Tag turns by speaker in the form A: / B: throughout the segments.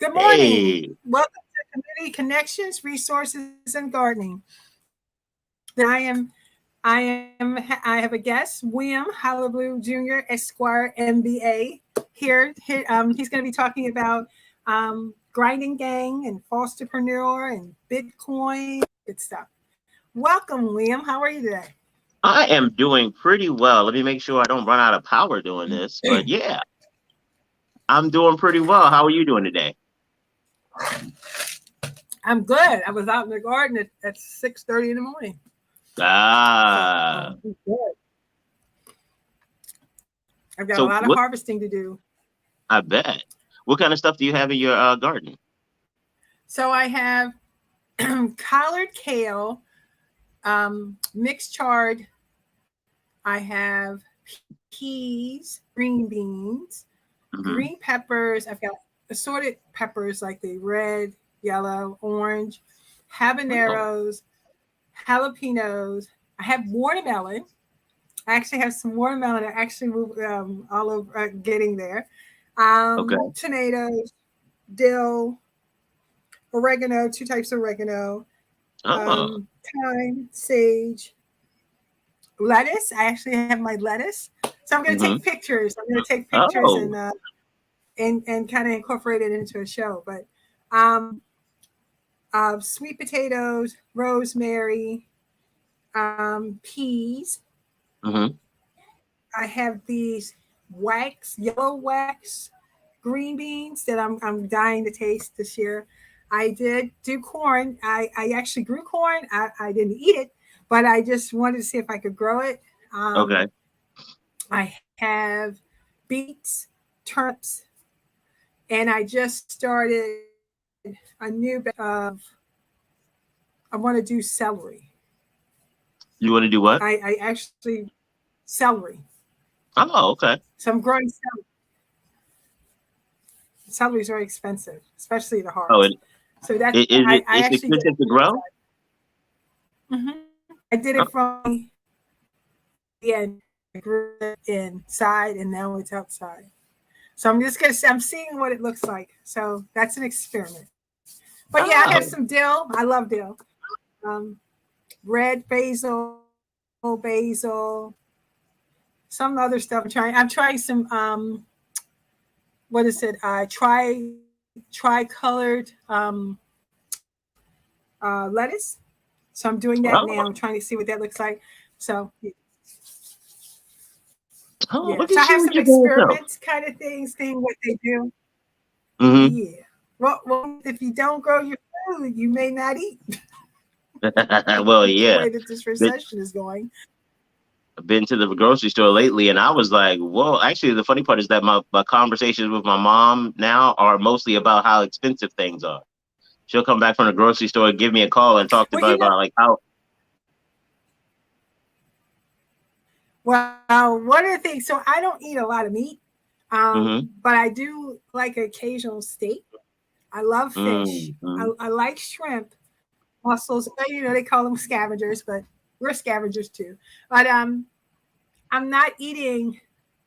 A: Good morning.
B: Hey,
A: Welcome to Community Connections, Resources, and Gardening. I have a guest, William Hullabaloo Jr., Esquire, MBA. He's going to be talking about grinding gang and fosterpreneur and Bitcoin, good stuff. Welcome, William. How are you today?
B: I am doing pretty well. Let me make sure I don't run out of power doing this. But yeah, I'm doing pretty well. How are you doing today?
A: I'm good. I was out in the garden at 6:30 in the morning. So
B: Ah,
A: I'm good. I've got a
B: so
A: lot of
B: what?
A: harvesting to do.
B: I bet. What kind of stuff do you have in your garden?
A: So I have collard kale, mixed chard. I have peas, green beans,
B: Hmm.
A: green peppers. I've got assorted peppers like the red, yellow, orange,
B: Oh,
A: habaneros, jalapenos. I have watermelon. I actually have some watermelon. I actually moved all over getting there.
B: okay.
A: Tomatoes, dill, oregano, two types of oregano,
B: Oh,
A: um, thyme, sage, lettuce. I actually have my lettuce. So I'm going to take
B: hmm.
A: pictures. I'm going to take pictures
B: Oh,
A: and kind of incorporate it into a show. But um, sweet potatoes, rosemary, peas.
B: hmm.
A: I have these yellow wax green beans that I'm dying to taste this year. I did do corn. I actually grew corn. I didn't eat it, but I just wanted to see if I could grow it.
B: Okay.
A: I have beets, turnips, and I just started a new batch of, I want to do celery.
B: You want to do what?
A: I actually, celery.
B: Oh, okay.
A: So I'm growing celery. Celery is very expensive, especially the
B: Oh,
A: harvest. So that's,
B: is it
A: I
B: it's
A: actually did
B: expensive to grow?
A: it. I did
B: Oh,
A: it from the end. I grew it inside and now it's outside. So I'm just gonna. I'm seeing what it looks like. So that's an experiment. But yeah, I have some
B: oh,
A: dill. I love dill. Um, red basil, some other stuff. I'm trying some. What is it? Tri-colored lettuce. So I'm doing that now.
B: oh,
A: I'm trying to see what that looks like. So
B: oh,
A: yeah.
B: look
A: So I
B: at
A: have
B: you, what
A: some
B: you doing yourself.
A: experiments kind of things, seeing what they do.
B: Hmm.
A: Yeah. Well, if you don't grow your food, you may not eat.
B: Well,
A: The
B: yeah.
A: way that this recession is going.
B: Been to the grocery store lately and I was like, whoa, actually the funny part is that my conversations with my mom now are mostly about how expensive things are. She'll come back from the grocery store, give me a call and talk to
A: Well,
B: me about like how
A: well, one of the things. So I don't eat a lot of meat,
B: mm-hmm,
A: but I do like occasional steak. I love fish.
B: mm-hmm.
A: I like shrimp, mussels. They call them scavengers, but we're scavengers too. But I'm not eating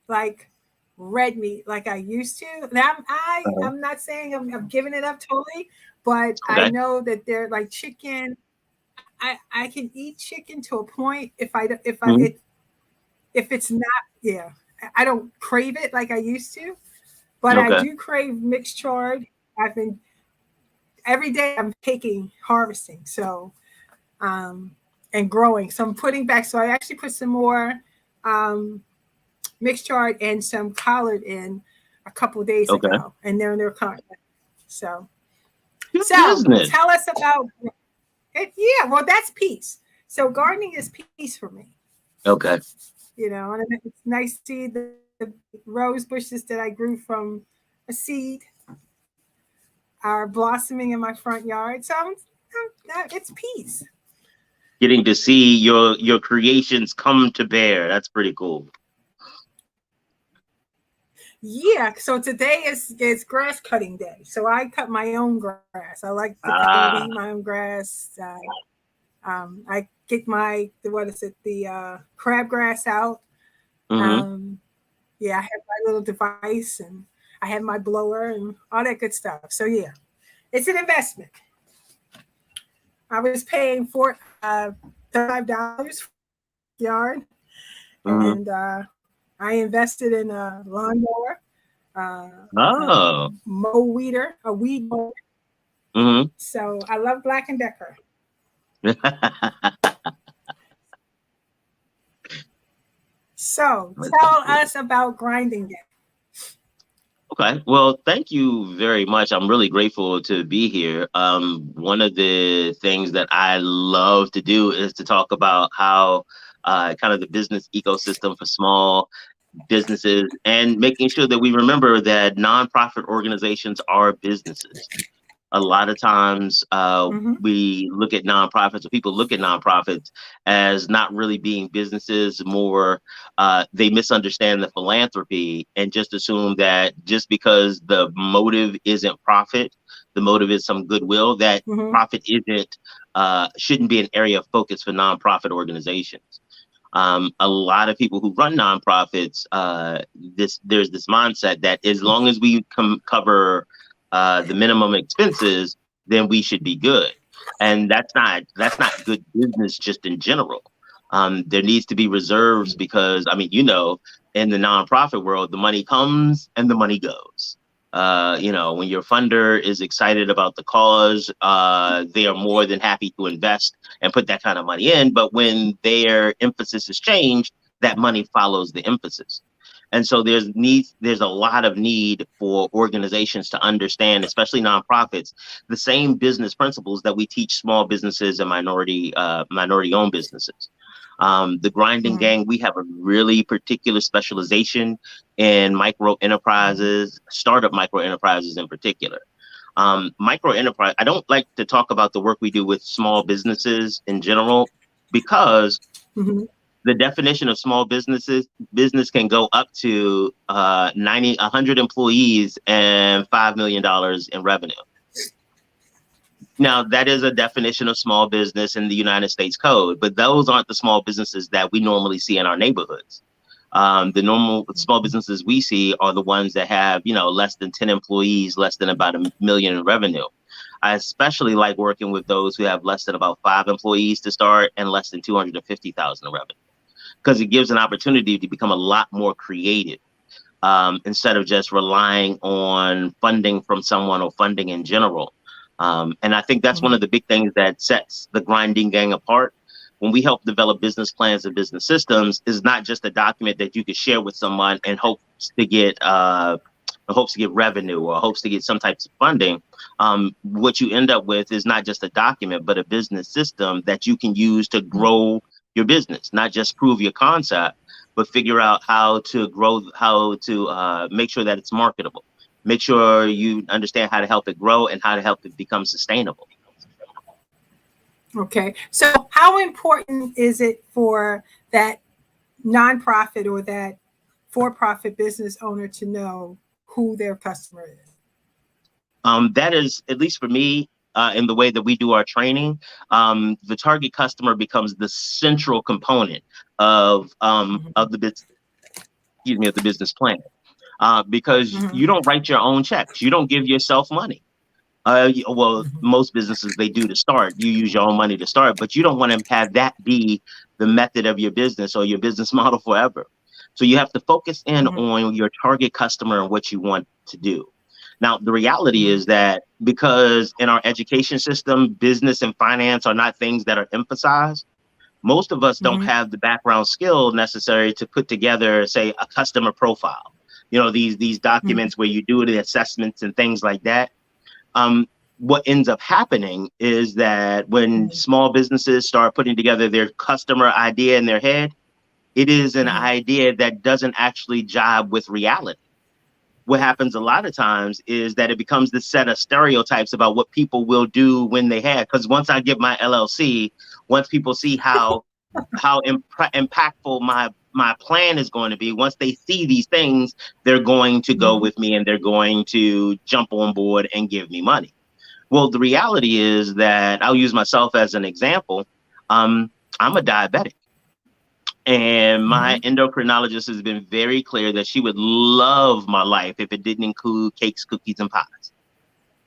A: like red meat like I used to. Now
B: Uh-huh.
A: I'm not saying I'm giving it up totally, but I
B: Okay.
A: know that they're like chicken. I can eat chicken to a point
B: Mm-hmm.
A: if it's not, yeah, I don't crave it like I used to, but I
B: Okay.
A: do crave mixed chard. I've been every day I'm taking harvesting, so um and growing. So I'm putting back. So I actually put some more um mixed chard and some collard in a couple of days
B: Okay.
A: ago, and they're coming. So
B: Good
A: so
B: business.
A: tell us about it. Yeah, well that's peace. So gardening is peace for me.
B: Okay.
A: And it's nice to see the rose bushes that I grew from a seed are blossoming in my front yard. So it's peace.
B: Getting to see your creations come to bear. That's pretty cool.
A: Yeah. So today is grass cutting day. So I cut my own grass. I like to cut and weed
B: Ah.
A: my own grass. I get my what is it the crabgrass out.
B: Mm-hmm.
A: Um, yeah, I have my little device and I I have my blower and all that good stuff. So yeah, it's an investment. I was paying for $35 for the yard,
B: Mhm.
A: and I invested in a lawnmower,
B: Oh.
A: mow weeder, a weed mower.
B: Hmm.
A: So I love Black and Decker. So tell us about grinding game.
B: Okay. Well, thank you very much. I'm really grateful to be here. One of the things that I love to do is to talk about how kind of the business ecosystem for small businesses and making sure that we remember that nonprofit organizations are businesses. A lot of times
A: Mm-hmm.
B: we look at nonprofits, or people look at nonprofits as not really being businesses. More they misunderstand the philanthropy and just assume that just because the motive isn't profit, the motive is some goodwill, that
A: Mm-hmm.
B: profit isn't shouldn't be an area of focus for nonprofit organizations. A lot of people who run nonprofits, there's this mindset that as long as we cover the minimum expenses, then we should be good. And that's not good business just in general. There needs to be reserves because I mean, in the nonprofit world, the money comes and the money goes. When your funder is excited about the cause, they are more than happy to invest and put that kind of money in. But when their emphasis is changed, that money follows the emphasis. And so there's a lot of need for organizations to understand, especially nonprofits, the same business principles that we teach small businesses and minority-owned businesses. The Grinding
A: Mm-hmm.
B: Gang, we have a really particular specialization in micro enterprises, startup micro enterprises in particular. Micro enterprise, I don't like to talk about the work we do with small businesses in general because
A: Mm-hmm.
B: the definition of small business can go up to 100 employees and $5 million in revenue. Now, that is a definition of small business in the United States Code, but those aren't the small businesses that we normally see in our neighborhoods. The normal small businesses we see are the ones that have, less than 10 employees, less than about $1 million in revenue. I especially like working with those who have less than about 5 employees to start and less than 250,000 in revenue, because it gives an opportunity to become a lot more creative instead of just relying on funding from someone or funding in general. And I think that's one of the big things that sets the Grinding Gang apart. When we help develop business plans and business systems, is not just a document that you can share with someone and hopes to get revenue or hopes to get some types of funding. What you end up with is not just a document, but a business system that you can use to grow your business, not just prove your concept, but figure out how to grow, how to make sure that it's marketable. Make sure you understand how to help it grow and how to help it become sustainable.
A: Okay. So how important is it for that nonprofit or that for-profit business owner to know who their customer is?
B: That is, at least for me, in the way that we do our training, the target customer becomes the central component of the business, of the business plan. Because you don't write your own checks. You don't give yourself money. Most businesses, they do to start. You use your own money to start, but you don't want to have that be the method of your business or your business model forever. So you have to focus in on your target customer and what you want to do. Now, the reality is that because in our education system, business and finance are not things that are emphasized, most of us don't have the background skill necessary to put together, say, a customer profile. These documents where you do the assessments and things like that. What ends up happening is that when small businesses start putting together their customer idea in their head, it is an idea that doesn't actually jive with reality. What happens a lot of times is that it becomes this set of stereotypes about what people will do when they have. Because once I get my LLC, once people see how impactful my plan is going to be, once they see these things, they're going to go with me and they're going to jump on board and give me money. Well, the reality is that I'll use myself as an example. I'm a diabetic. And my endocrinologist has been very clear that she would love my life if it didn't include cakes, cookies, and pies.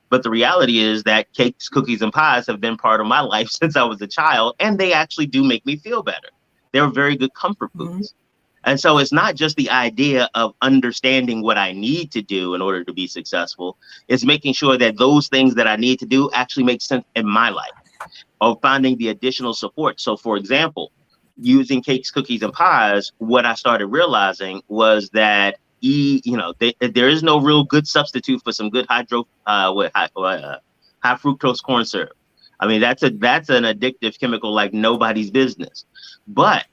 B: But the reality is that cakes, cookies, and pies have been part of my life since I was a child, and they actually do make me feel better. They're very good comfort foods. And so it's not just the idea of understanding what I need to do in order to be successful. It's making sure that those things that I need to do actually make sense in my life, or finding the additional support. So, for example, using cakes, cookies, and pies, what I started realizing was that there is no real good substitute for some good high fructose corn syrup. I mean, that's an addictive chemical like nobody's business. But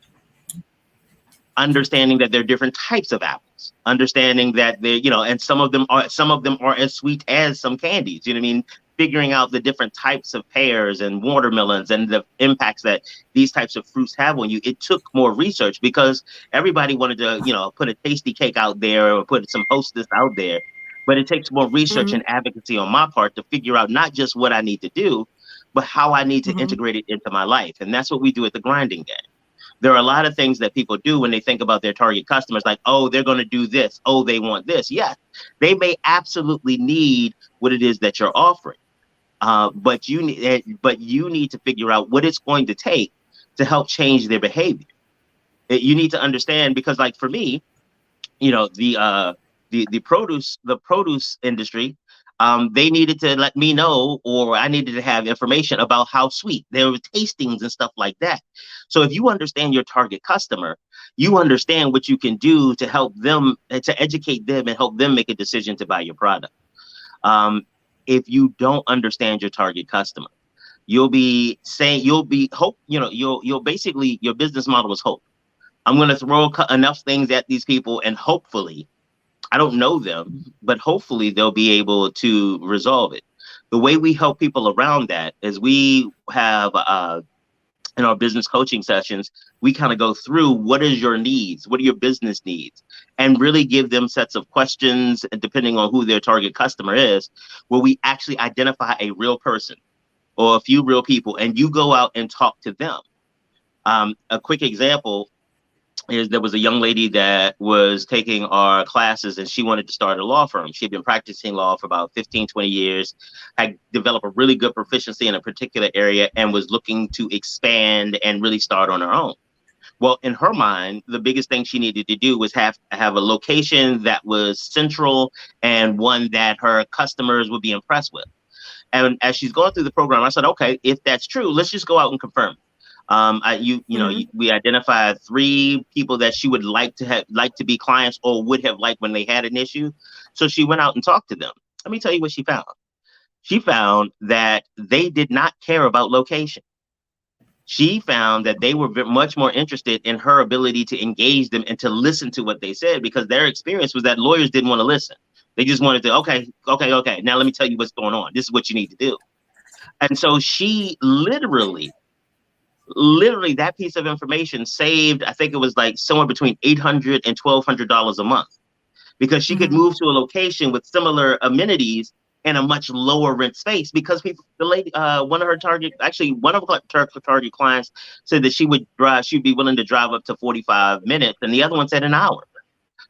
B: understanding that there are different types of apples, understanding that and some of them are as sweet as some candies. You know what I mean? Figuring out the different types of pears and watermelons and the impacts that these types of fruits have on you. It took more research because everybody wanted to, put a tasty cake out there or put some Hostess out there. But it takes more research and advocacy on my part to figure out not just what I need to do, but how I need to integrate it into my life. And that's what we do at the Grinding Gang. There are a lot of things that people do when they think about their target customers, like, oh, they're going to do this. Oh, they want this. Yes, they may absolutely need what it is that you're offering. But you need to figure out what it's going to take to help change their behavior. You need to understand, because like for me, the produce industry, they needed to let me know, or I needed to have information about how sweet. There were tastings and stuff like that. So if you understand your target customer, you understand what you can do to help them, to educate them and help them make a decision to buy your product. If you don't understand your target customer, you'll basically, your business model is hope. I'm going to throw enough things at these people, and hopefully, I don't know them, but hopefully they'll be able to resolve it. The way we help people around that is we have, in our business coaching sessions, we kind of go through what is your needs, what are your business needs, and really give them sets of questions, and depending on who their target customer is, where we actually identify a real person or a few real people, and you go out and talk to them. A quick example is there was a young lady that was taking our classes, and she wanted to start a law firm. She'd been practicing law for about 15, 20 years, had developed a really good proficiency in a particular area, and was looking to expand and really start on her own. Well, in her mind, the biggest thing she needed to do was have a location that was central and one that her customers would be impressed with. And as she's going through the program, I said, okay, if that's true, let's just go out and confirm it. We identified 3 people that she would like to be clients, or would have liked when they had an issue. So she went out and talked to them. Let me tell you what she found. She found that they did not care about location. She found that they were much more interested in her ability to engage them and to listen to what they said, because their experience was that lawyers didn't want to listen. They just wanted to, okay. Now let me tell you what's going on. This is what you need to do. And so she literally that piece of information saved, I think it was like somewhere between $800 and $1,200 a month, because she could move to a location with similar amenities and a much lower rent space, because one of her target clients said that she'd be willing to drive up to 45 minutes, and the other one said an hour.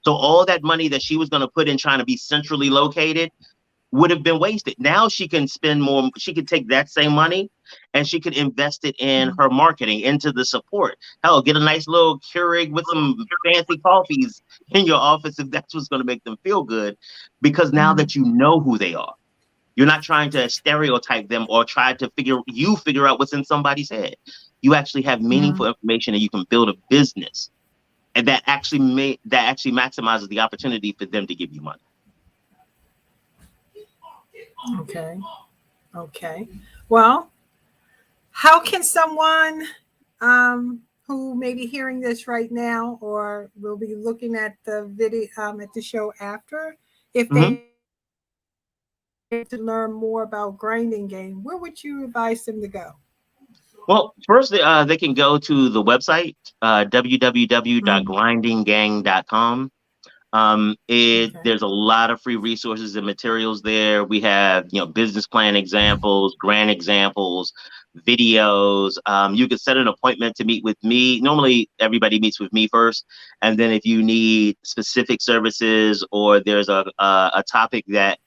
B: So all that money that she was going to put in trying to be centrally located would have been wasted. Now she can spend more. She could take that same money and she could invest it in her marketing, into the support. Hell, get a nice little Keurig with some fancy coffees in your office if that's what's going to make them feel good. Because now that you know who they are, you're not trying to stereotype them or try to figure out what's in somebody's head. You actually have meaningful information, and you can build a business, and that actually maximizes the opportunity for them to give you money.
A: Okay. Well, how can someone who may be hearing this right now, or will be looking at the video at the show after, if they to learn more about Grinding Gang, where would you advise them to go?
B: Well, first, they can go to the website, www.grindinggang.com. There's a lot of free resources and materials there. We have, business plan examples, grant examples, videos. You could set an appointment to meet with me. Normally, everybody meets with me first, and then if you need specific services or there's a topic that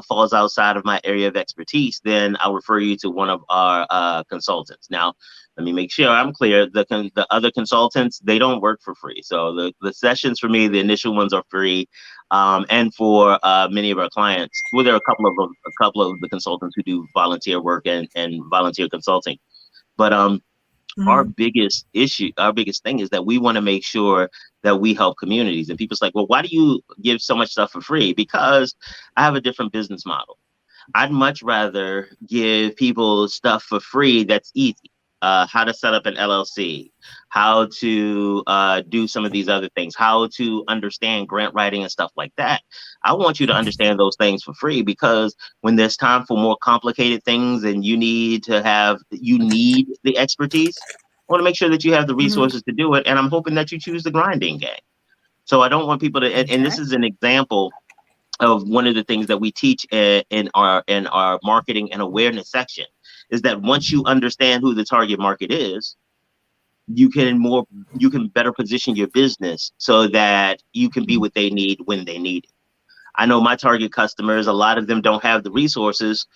B: falls outside of my area of expertise, then I'll refer you to one of our consultants. Now, let me make sure I'm clear. The other consultants, they don't work for free. So the sessions for me, the initial ones are free, and for many of our clients, well, there are a couple of the consultants who do volunteer work and volunteer consulting. But our biggest thing is that we want to make sure that we help communities. And people's like, well, why do you give so much stuff for free? Because I have a different business model. I'd much rather give people stuff for free that's easy. How to set up an LLC, how to do some of these other things, how to understand grant writing and stuff like that. I want you to understand those things for free, because when there's time for more complicated things and you need the expertise, I want to make sure that you have the resources to do it. And I'm hoping that you choose the grinding game. So I don't want people to, and this is an example of one of the things that we teach in our marketing and awareness section, is that once you understand who the target market is, you can better position your business so that you can be what they need when they need it. I know my target customers, a lot of them don't have the resources,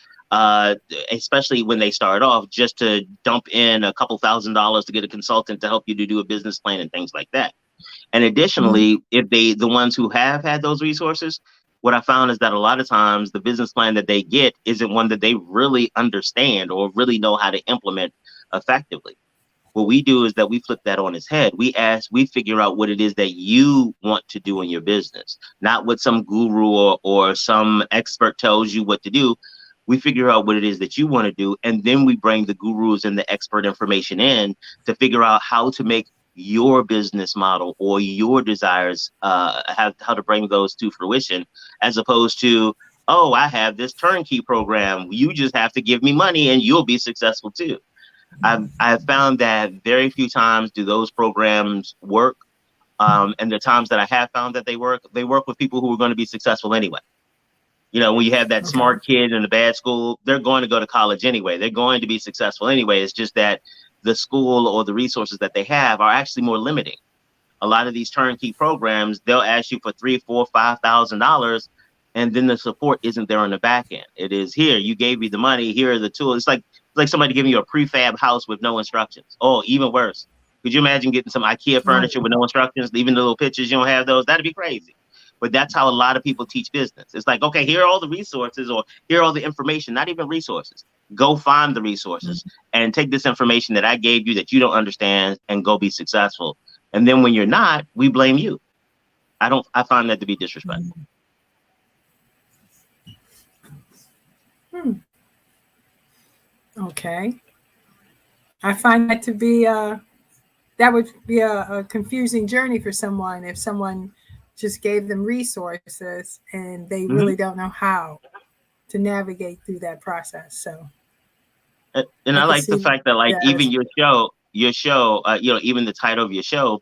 B: especially when they start off, just to dump in a couple $1,000s to get a consultant to help you to do a business plan and things like that. And additionally, if the ones who have had those resources, what I found is that a lot of times the business plan that they get isn't one that they really understand or really know how to implement effectively. What we do is that we flip that on its head. We figure out what it is that you want to do in your business, not what some guru or some expert tells you what to do. We figure out what it is that you want to do, and then we bring the gurus and the expert information in to figure out how to make your business model or your desires, how to bring those to fruition, as opposed to, oh, I have this turnkey program, you just have to give me money and you'll be successful too. I've found that very few times do those programs work, and the times that I have found that they work with people who are going to be successful anyway. When you have that smart kid in a bad school, they're going to go to college anyway. They're going to be successful anyway. It's just that the school or the resources that they have are actually more limiting. A lot of these turnkey programs, they'll ask you for $3,000, $4,000, $5,000, and then the support isn't there on the back end. It is, here, you gave me the money, here are the tools. It's like somebody giving you a prefab house with no instructions. Oh, even worse. Could you imagine getting some IKEA furniture with no instructions, even the little pictures, you don't have those? That'd be crazy. But that's how a lot of people teach business. It's like, okay, here are all the resources, or here are all the information, not even resources. Go find the resources and take this information that I gave you that you don't understand and go be successful. And then when you're not, we blame you. I find that to be disrespectful.
A: Okay. I find that to be that would be a confusing journey for someone if someone just gave them resources and they really don't know how to navigate through that process. So,
B: and I like the fact that, like, even your show, even the title of your show,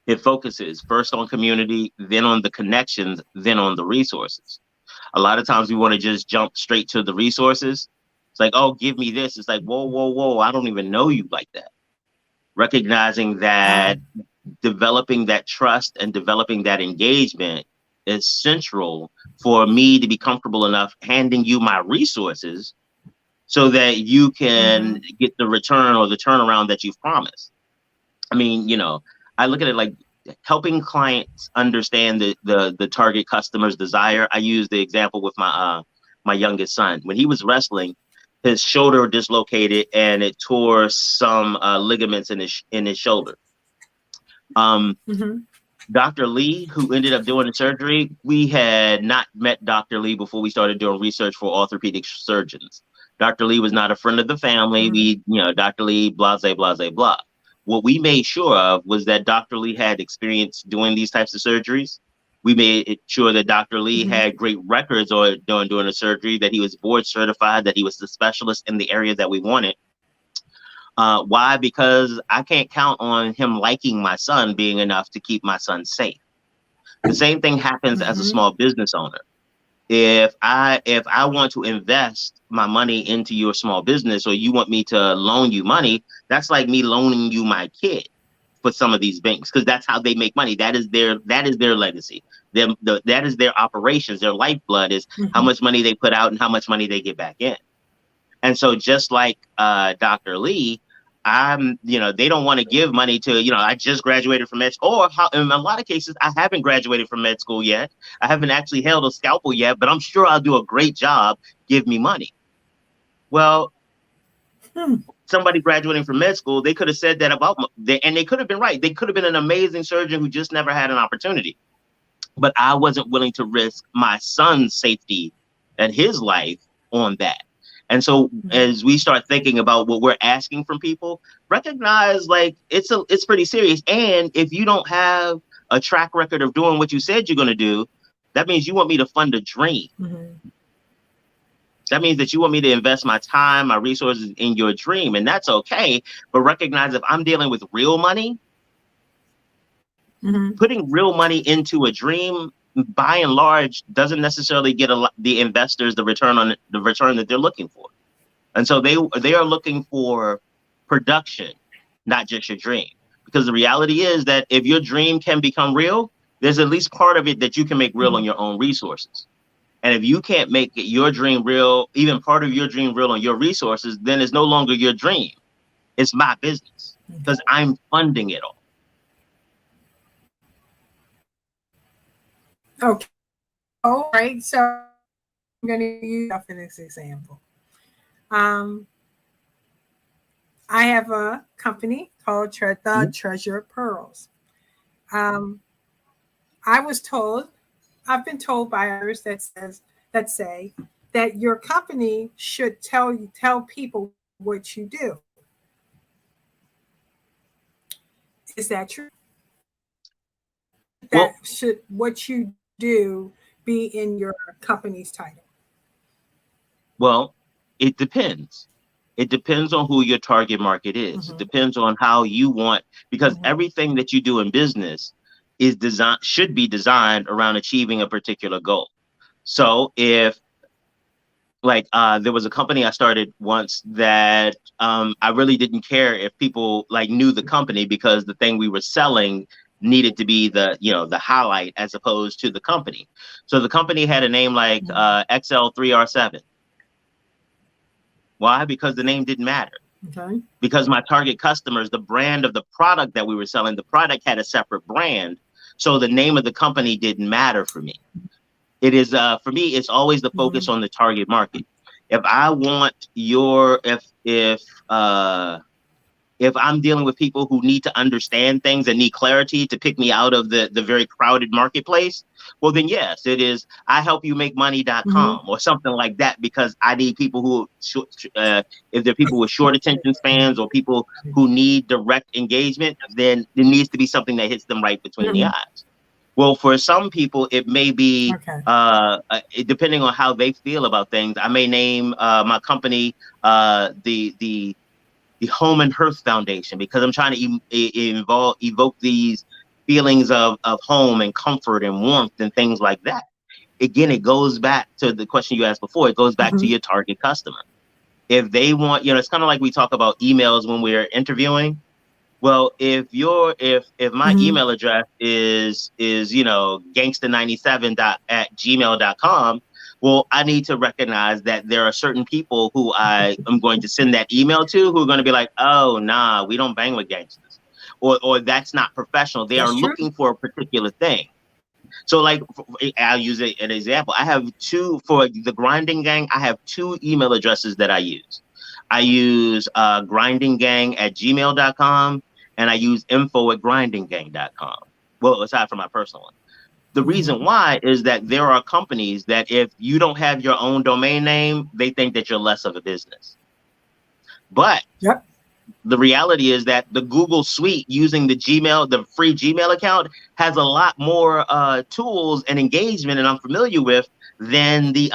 B: it focuses first on community, then on the connections, then on the resources. A lot of times we want to just jump straight to the resources. It's like, oh, give me this. It's like, whoa, I don't even know you like that. Recognizing that developing that trust and developing that engagement is central for me to be comfortable enough handing you my resources so that you can get the return or the turnaround that you've promised. I mean, I look at it like helping clients understand the target customer's desire. I use the example with my youngest son. When he was wrestling, his shoulder dislocated and it tore some ligaments in his shoulder. Dr. Lee, who ended up doing the surgery, we had not met Dr. Lee before we started doing research for orthopedic surgeons. Dr. Lee was not a friend of the family. Dr. Lee, blah, blah, blah, blah. What we made sure of was that Dr. Lee had experience doing these types of surgeries. We made sure that Dr. Lee had great records on doing a surgery, that he was board certified, that he was the specialist in the area that we wanted. Why? Because I can't count on him liking my son being enough to keep my son safe. The same thing happens as a small business owner. If I want to invest my money into your small business, or you want me to loan you money, that's like me loaning you my kid for some of these banks, because that's how they make money. That is their legacy. That is their operations. Their lifeblood is how much money they put out and how much money they get back in. And so just like Dr. Lee, they don't want to give money to, I just graduated from med school, or in a lot of cases, I haven't graduated from med school yet. I haven't actually held a scalpel yet, but I'm sure I'll do a great job. Give me money. Well, somebody graduating from med school, they could have said that about me, and they could have been right. They could have been an amazing surgeon who just never had an opportunity. But I wasn't willing to risk my son's safety and his life on that. And so as we start thinking about what we're asking from people, recognize like it's pretty serious. And if you don't have a track record of doing what you said you're going to do, that means you want me to fund a dream. That means that you want me to invest my time, my resources in your dream. And that's okay. But recognize if I'm dealing with real money, putting real money into a dream, by and large, doesn't necessarily get the investors the return that they're looking for. And so they are looking for production, not just your dream. Because the reality is that if your dream can become real, there's at least part of it that you can make real on your own resources. And if you can't make your dream real, even part of your dream real on your resources, then it's no longer your dream. It's my business because I'm funding it all.
A: Okay. All right. So I'm going to use this example. I have a company called the Treasure Pearls. I've been told by others that say that your company should tell people what you do. Is that true? Should what you do be in your company's title?
B: Well, it depends. It depends on who your target market is. It depends on how you want, because everything that you do in business should be designed around achieving a particular goal. So if there was a company I started once that I really didn't care if people knew the company, because the thing we were selling needed to be the highlight as opposed to the company. So the company had a name like XL3R7. Why? Because the name didn't matter.
A: Okay.
B: Because my target customers, the brand of the product that we were selling, the product had a separate brand. So the name of the company didn't matter for me. It is for me, it's always the focus on the target market. If I want if I'm dealing with people who need to understand things and need clarity to pick me out of the very crowded marketplace, well, then yes, it is ihelpyoumakemoney.com or something like that, because I need people who, if they're people with short attention spans or people who need direct engagement, then there needs to be something that hits them right between the eyes. Well, for some people, it may be, depending on how they feel about things, I may name my company the Home and Hearth Foundation, because I'm trying to evoke these feelings of home and comfort and warmth and things like that. Again, it goes back to the question you asked before. It goes back to your target customer. If they want, it's kind of like we talk about emails when we're interviewing. Well, if my email address is gangsta97@gmail.com, well, I need to recognize that there are certain people who I am going to send that email to who are going to be like, oh, nah, we don't bang with gangsters, or that's not professional. They are looking for a particular thing. So I'll use an example. I have for the Grinding Gang. I have 2 email addresses that I use. I use grindinggang@gmail.com, and I use info@grindinggang.com. Well, aside from my personal one. The reason why is that there are companies that if you don't have your own domain name, they think that you're less of a business. But the reality is that the Google Suite, using the free Gmail account, has a lot more tools and engagement, and I'm familiar with, than the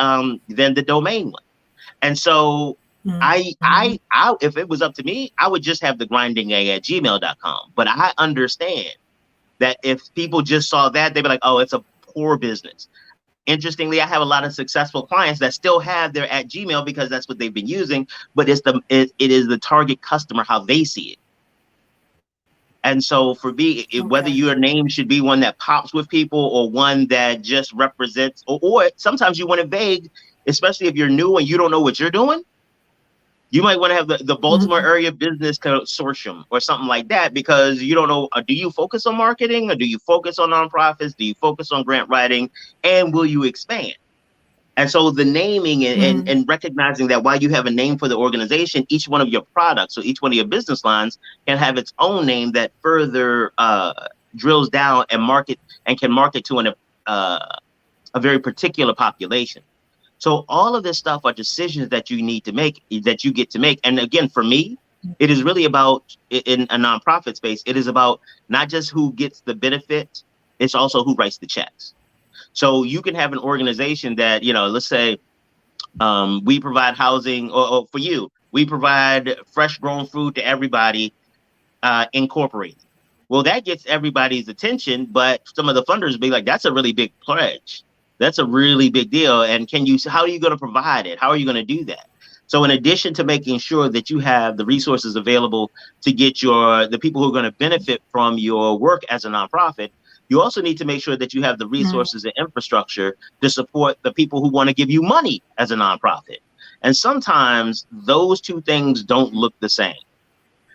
B: domain one. And so I if it was up to me, I would just have the grindinggang@gmail.com. But I understand that if people just saw that, they'd be like, oh, it's a poor business. Interestingly, I have a lot of successful clients that still have their @Gmail because that's what they've been using, but it is the target customer, how they see it. And so for me, whether your name should be one that pops with people or one that just represents, or sometimes you want it vague, especially if you're new and you don't know what you're doing. You might want to have the Baltimore Area Business Consortium or something like that, because you don't know, do you focus on marketing, or do you focus on nonprofits? Do you focus on grant writing? And will you expand? And so the naming and recognizing that while you have a name for the organization, each one of your products, so each one of your business lines can have its own name that further drills down and can market to a very particular population. So all of this stuff are decisions that you need to make, that you get to make. And again, for me, it is really about, in a nonprofit space, it is about not just who gets the benefit, it's also who writes the checks. So you can have an organization that, let's say we provide housing, or for you, we provide fresh grown food to everybody, Incorporated. Well, that gets everybody's attention, but some of the funders be like, that's a really big pledge. That's a really big deal. And how are you going to provide it? How are you going to do that? So in addition to making sure that you have the resources available to get the people who are going to benefit from your work as a nonprofit, you also need to make sure that you have the resources and infrastructure to support the people who want to give you money as a nonprofit. And sometimes those two things don't look the same.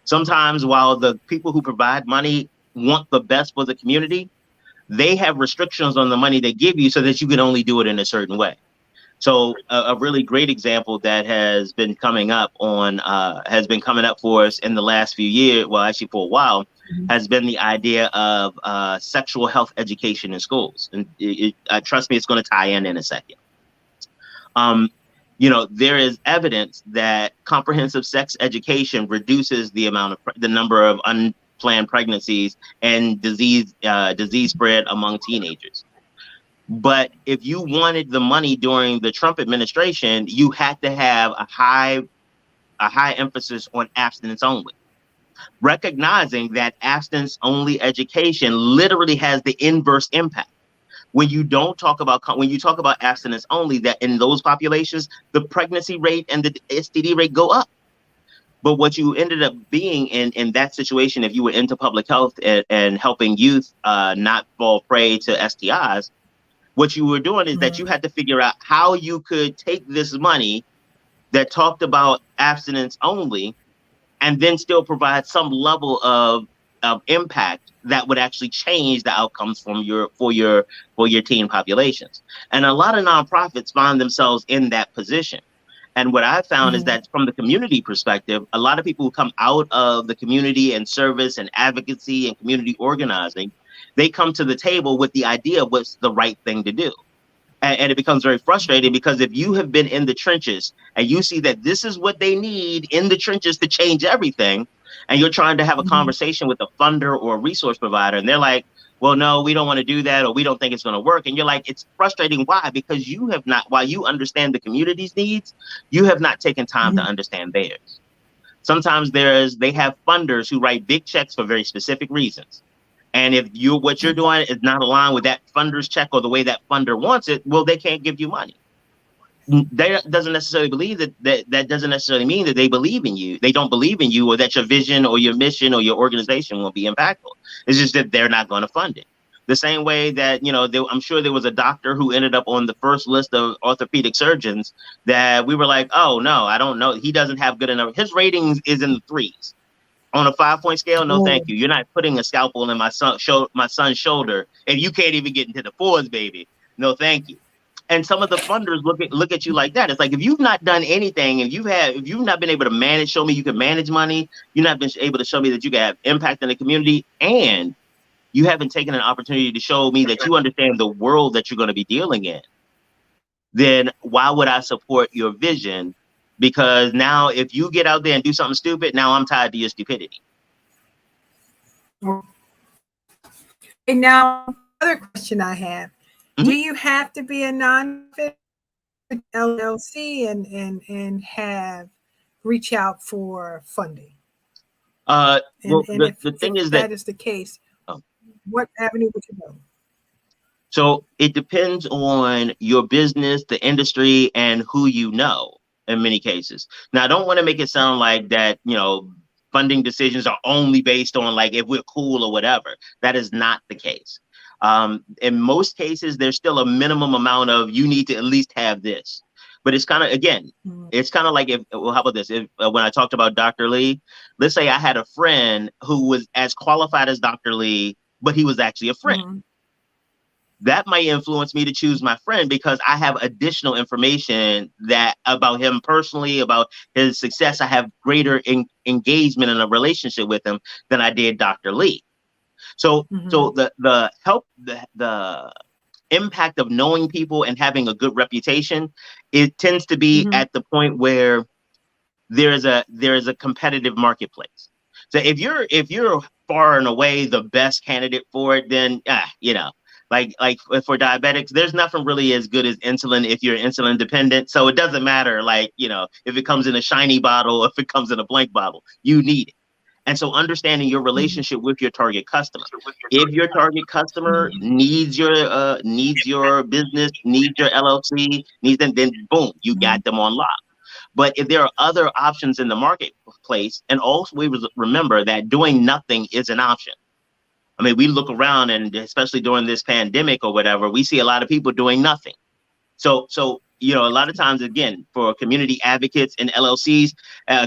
B: Sometimes while the people who provide money want the best for the community, they have restrictions on the money they give you so that you can only do it in a certain way. So a really great example that has been coming up for us in the last few years, well, actually for a while, has been the idea of sexual health education in schools. And trust me, it's going to tie in a second. There is evidence that comprehensive sex education reduces the number of unplanned pregnancies and disease spread among teenagers. But if you wanted the money during the Trump administration, you had to have a high emphasis on abstinence only, recognizing that abstinence only education literally has the inverse impact. When you talk about abstinence only, that in those populations, the pregnancy rate and the STD rate go up. But what you ended up being in that situation, if you were into public health and helping youth not fall prey to STIs, what you were doing is that you had to figure out how you could take this money that talked about abstinence only and then still provide some level of impact that would actually change the outcomes for your teen populations. And a lot of nonprofits find themselves in that position. And what I found is that from the community perspective, a lot of people who come out of the community and service and advocacy and community organizing, they come to the table with the idea of what's the right thing to do. And it becomes very frustrating, because if you have been in the trenches and you see that this is what they need in the trenches to change everything, and you're trying to have a conversation with a funder or a resource provider, and they're like, well, no, we don't want to do that, or we don't think it's going to work. And you're like, it's frustrating. Why? Because you have not, while you understand the community's needs, you have not taken time to understand theirs. Sometimes they have funders who write big checks for very specific reasons. And if what you're doing is not aligned with that funder's check or the way that funder wants it, well, they can't give you money. That doesn't necessarily that doesn't necessarily mean that they believe in you. They don't believe in you, or that your vision or your mission or your organization will be impactful. It's just that they're not going to fund it. The same way that, I'm sure there was a doctor who ended up on the first list of orthopedic surgeons that we were like, oh, no, I don't know. He doesn't have good enough. His ratings is in the 3s. On a 5-point scale, no, thank you. You're not putting a scalpel in my son's shoulder if you can't even get into the 4s, baby. No, thank you. And some of the funders look at you like that. It's like, if you've not done anything, if you've not been able to show me you can manage money, you've not been able to show me that you can have impact in the community, and you haven't taken an opportunity to show me that you understand the world that you're going to be dealing in, then why would I support your vision? Because now if you get out there and do something stupid, now I'm tied to your stupidity.
A: And now, another question I have. Do you have to be a nonprofit LLC and have reach out for funding?
B: The thing is that
A: is the case. what avenue would you go?
B: So it depends on your business, the industry, and who you know in many cases. Now, I don't want to make it sound like that, funding decisions are only based on like if we're cool or whatever. That is not the case. In most cases, there's still a minimum amount of you need to at least have this. But it's kind of, again, it's kind of like how about this? If when I talked about Dr. Lee, let's say I had a friend who was as qualified as Dr. Lee, but he was actually a friend.
A: Mm-hmm.
B: That might influence me to choose my friend because I have additional information that about him personally, about his success. I have greater engagement in a relationship with him than I did Dr. Lee. So the impact of knowing people and having a good reputation, it tends to be at the point where there is a competitive marketplace. So if you're far and away the best candidate for it, then like for diabetics, there's nothing really as good as insulin if you're insulin dependent. So it doesn't matter, if it comes in a shiny bottle, if it comes in a blank bottle, you need it. And so understanding your relationship with your target customer. If your target customer needs your business, needs your LLC, then boom, you got them on lock. But if there are other options in the marketplace, and also we remember that doing nothing is an option. I mean, we look around, and especially during this pandemic or whatever, we see a lot of people doing nothing. So a lot of times, again, for community advocates and LLCs,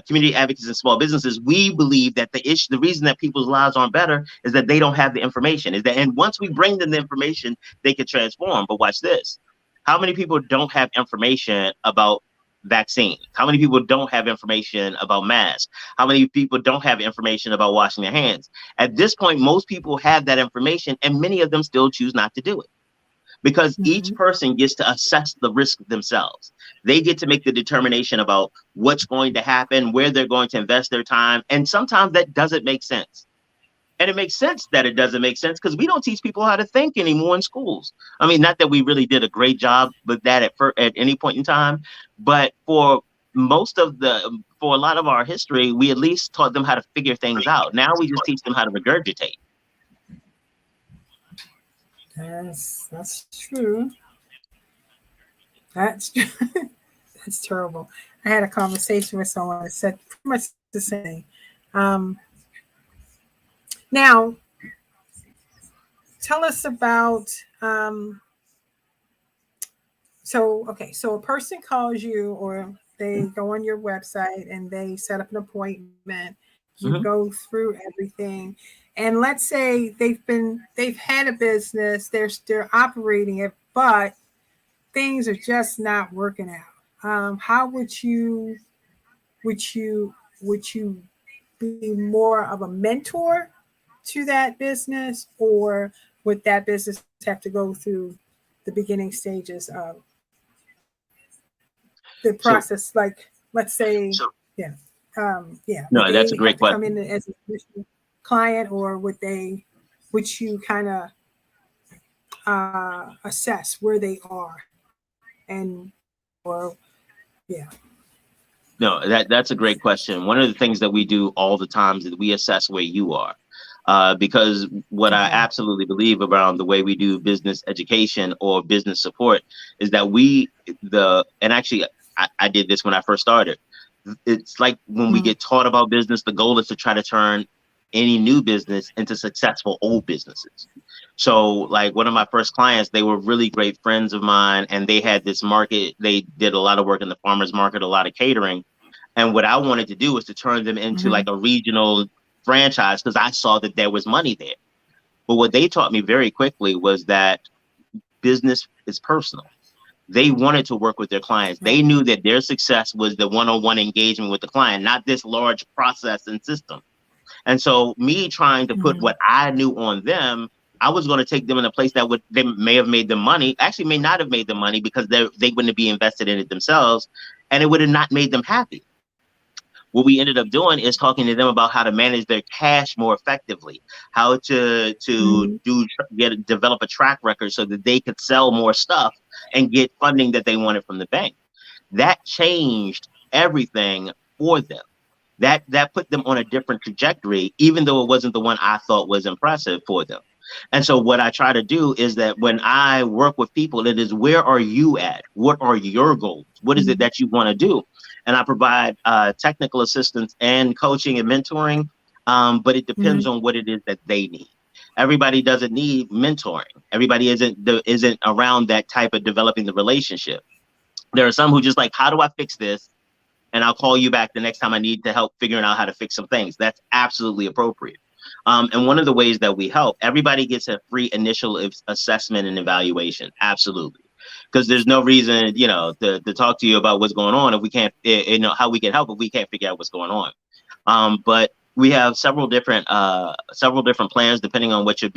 B: community advocates and small businesses, we believe that the reason that people's lives aren't better is that they don't have the information. And once we bring them the information, they can transform. But watch this. How many people don't have information about vaccine? How many people don't have information about masks? How many people don't have information about washing their hands? At this point, most people have that information, and many of them still choose not to do it. Because each person gets to assess the risk themselves. They get to make the determination about what's going to happen, where they're going to invest their time. And sometimes that doesn't make sense. And it makes sense that it doesn't make sense because we don't teach people how to think anymore in schools. I mean, not that we really did a great job with that at any point in time, but for a lot of our history, we at least taught them how to figure things out. Now we just teach them how to regurgitate.
A: That's true. That's that's terrible. I had a conversation with someone that said pretty much the same. Now, tell us about. So a person calls you, or they go on your website and they set up an appointment. You go through everything. And let's say they've had a business, they're operating it, but things are just not working out. How would you be more of a mentor to that business, or would that business have to go through the beginning stages of the process? Let's say, No,
B: that's a great question.
A: Come in as a client, or would you kind of assess where they are,
B: No, that's a great question. One of the things that we do all the time is that we assess where you are. Because what I absolutely believe around the way we do business education or business support is that I did this when I first started. It's like when we get taught about business, the goal is to try to turn any new business into successful old businesses. So like one of my first clients, they were really great friends of mine, and they had this market. They did a lot of work in the farmers market, a lot of catering. And what I wanted to do was to turn them into like a regional franchise because I saw that there was money there. But what they taught me very quickly was that business is personal. They wanted to work with their clients. They knew that their success was the one-on-one engagement with the client, not this large process and system. And so me trying to put what I knew on them, I was going to take them in a place that they may have made them money, actually may not have made them money because they wouldn't be invested in it themselves, and it would have not made them happy. What we ended up doing is talking to them about how to manage their cash more effectively, how to develop a track record so that they could sell more stuff and get funding that they wanted from the bank. That changed everything for them. That put them on a different trajectory, even though it wasn't the one I thought was impressive for them. And so what I try to do is that when I work with people, it is, where are you at? What are your goals? What is it that you want to do? And I provide technical assistance and coaching and mentoring, but it depends on what it is that they need. Everybody doesn't need mentoring. Everybody isn't around that type of developing the relationship. There are some who just like, how do I fix this? And I'll call you back the next time I need to help figuring out how to fix some things. That's absolutely appropriate. And one of the ways that we help, everybody gets a free initial assessment and evaluation. Absolutely. Because there's no reason, to talk to you about what's going on if we can't, how we can help if we can't figure out what's going on. But we have several different plans depending on what your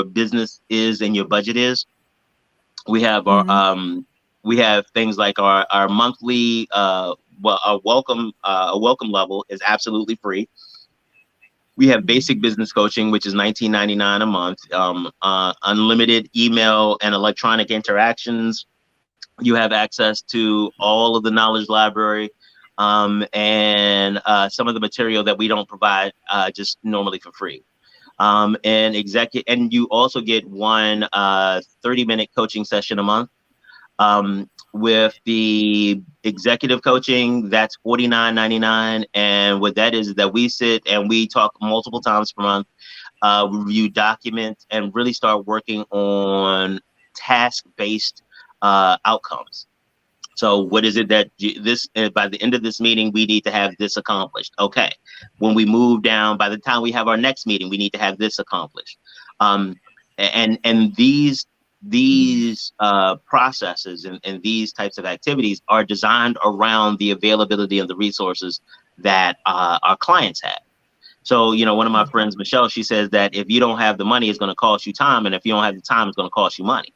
B: business is and your budget is. We have we have things like our monthly a welcome level is absolutely free. We have basic business coaching, which is $19.99 a month, unlimited email and electronic interactions. You have access to all of the knowledge library, and some of the material that we don't provide just normally for free. And you also get one 30-minute coaching session a month. With the executive coaching, that's $49.99. And what that is that we sit and we talk multiple times per month, review documents, and really start working on task-based outcomes. So what is it that by the end of this meeting, we need to have this accomplished? Okay. When we move down, by the time we have our next meeting, we need to have this accomplished. And these processes and these types of activities are designed around the availability of the resources that our clients have. So, one of my friends, Michelle, she says that if you don't have the money, it's going to cost you time. And if you don't have the time, it's going to cost you money.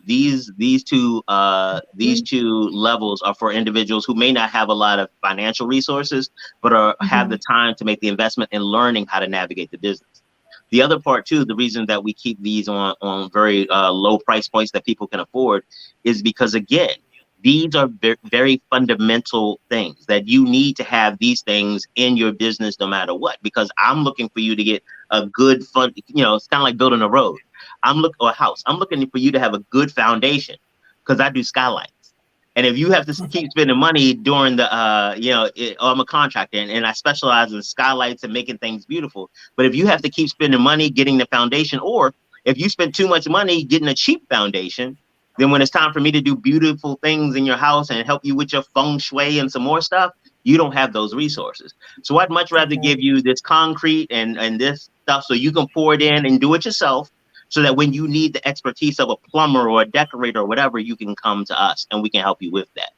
B: These two levels are for individuals who may not have a lot of financial resources, but have the time to make the investment in learning how to navigate the business. The other part too, the reason that we keep these on very low price points that people can afford is because, again, these are very fundamental things that you need to have these things in your business no matter what, because I'm looking for you to get a good fund. It's kind of like building a road. Or a house. I'm looking for you to have a good foundation because I do skylights. And if you have to keep spending money during the, I'm a contractor and I specialize in skylights and making things beautiful. But if you have to keep spending money getting the foundation, or if you spend too much money getting a cheap foundation, then when it's time for me to do beautiful things in your house and help you with your feng shui and some more stuff, you don't have those resources. So I'd much rather give you this concrete and this stuff so you can pour it in and do it yourself, so that when you need the expertise of a plumber or a decorator or whatever, you can come to us and we can help you with that.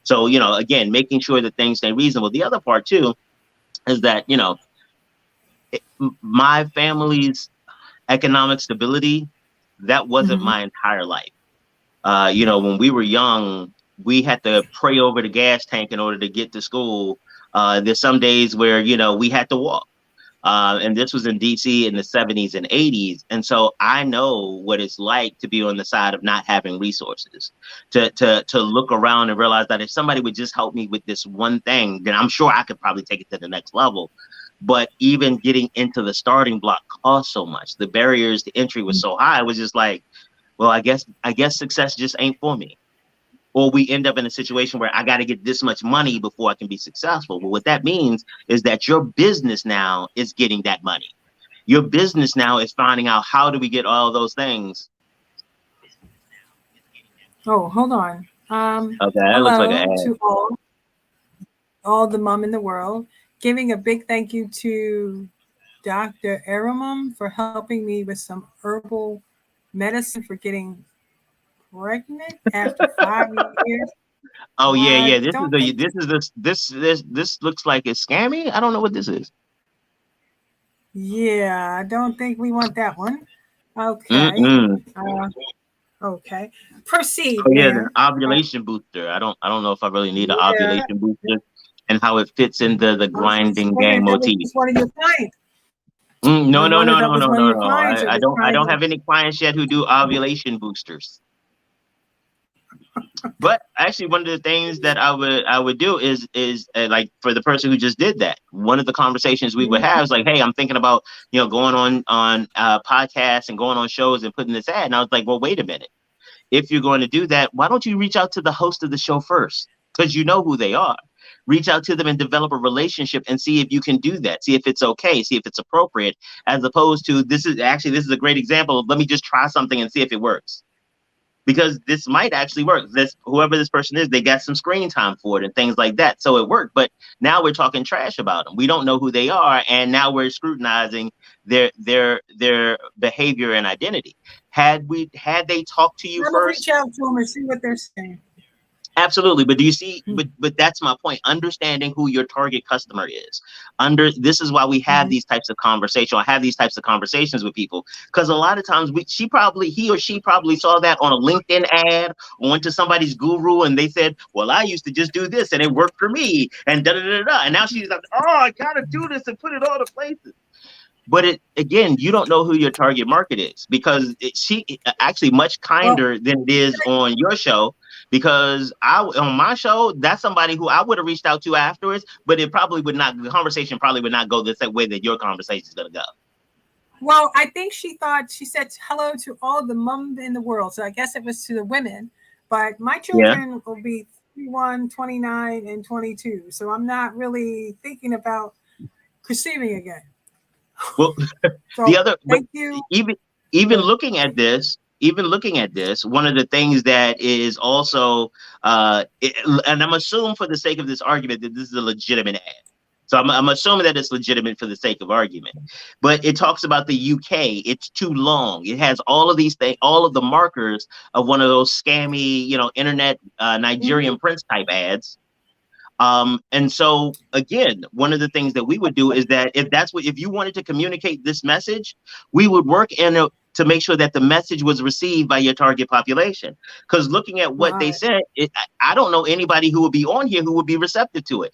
B: So, again, making sure that things stay reasonable. The other part too is that, my family's economic stability, that wasn't my entire life. When we were young, we had to pray over the gas tank in order to get to school. There's some days where, we had to walk. And this was in DC in the 70s and 80s. And so I know what it's like to be on the side of not having resources, to look around and realize that if somebody would just help me with this one thing, then I'm sure I could probably take it to the next level. But even getting into the starting block cost so much. The barriers to entry was so high. It was just like, well, I guess success just ain't for me. Or we end up in a situation where I got to get this much money before I can be successful. But what that means is that your business now is getting that money. Your business now is finding out, how do we get all those things?
A: Oh, hold on.
B: Okay, that looks like an ad.
A: To all the mom in the world. Giving a big thank you to Dr. Aramum for helping me with some herbal medicine for getting pregnant after 5 years.
B: Oh yeah. This looks like it's scammy. I don't know what this is.
A: Yeah, I don't think we want that one. Okay. Okay. Proceed.
B: Oh yeah, the ovulation booster. I don't know if I really need an ovulation booster and how it fits into the grinding gang motif.
A: One of your clients.
B: No. I don't have any clients yet who do ovulation boosters. But actually, one of the things that I would do is like for the person who just did that, one of the conversations we would have is like, hey, I'm thinking about going on podcasts and going on shows and putting this ad. And I was like, well, wait a minute. If you're going to do that, why don't you reach out to the host of the show first? Because you know who they are. Reach out to them and develop a relationship and see if you can do that. See if it's okay. See if it's appropriate. As opposed to this is a great example of let me just try something and see if it works. Because this might actually work. Whoever this person is, they got some screen time for it and things like that. So it worked. But now we're talking trash about them. We don't know who they are, and now we're scrutinizing their behavior and identity. Had they talked to you first?
A: Reach out to them and see what they're saying.
B: Absolutely. But do you see, but that's my point. Understanding who your target customer is. This is why we have these types of conversations. I have these types of conversations with people, because a lot of times he or she probably saw that on a LinkedIn ad or went to somebody's guru and they said, well, I used to just do this and it worked for me and da-da-da-da. And now she's like, oh, I got to do this and put it all to places. But again, you don't know who your target market is, because she actually much kinder than it is on your show. Because on my show, that's somebody who I would have reached out to afterwards, but the conversation probably would not go the same way that your conversation is going to go.
A: Well, I think she said hello to all the moms in the world. So I guess it was to the women, but my children will be 31, 29, and 22. So I'm not really thinking about conceiving again.
B: Well,
A: so, thank you.
B: Even looking at this, one of the things that is also, and I'm assuming for the sake of this argument that this is a legitimate ad. So I'm assuming that it's legitimate for the sake of argument. But it talks about the UK. It's too long. It has all of these things, all of the markers of one of those scammy, internet Nigerian prince type ads. And so again, one of the things that we would do is that if you wanted to communicate this message, we would work to make sure that the message was received by your target population. Because looking at what they said, I don't know anybody who would be on here who would be receptive to it,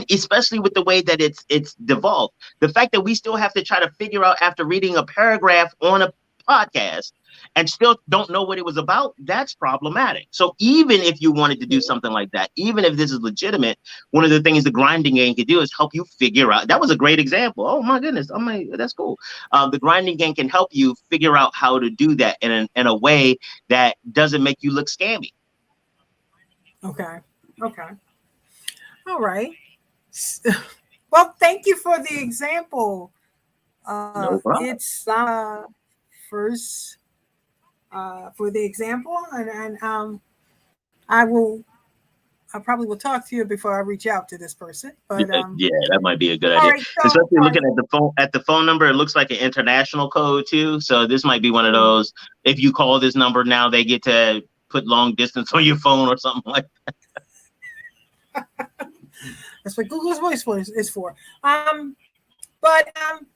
B: especially with the way that it's devolved. The fact that we still have to try to figure out after reading a paragraph on a podcast and still don't know what it was about, that's problematic. So even if you wanted to do something like that, even if this is legitimate, one of the things the grinding game can do is help you figure out. That was a great example. Oh my goodness. That's cool. The grinding game can help you figure out how to do that in a way that doesn't make you look scammy.
A: Okay. All right. Well, thank you for the example.
B: No problem.
A: It's first for the example, and I probably will talk to you before I reach out to this person. But
B: yeah, that might be a good idea. Right, so, especially looking at the phone number, it looks like an international code too. So this might be one of those. If you call this number now, they get to put long distance on your phone or something like that.
A: That's what Google's Voice is for. But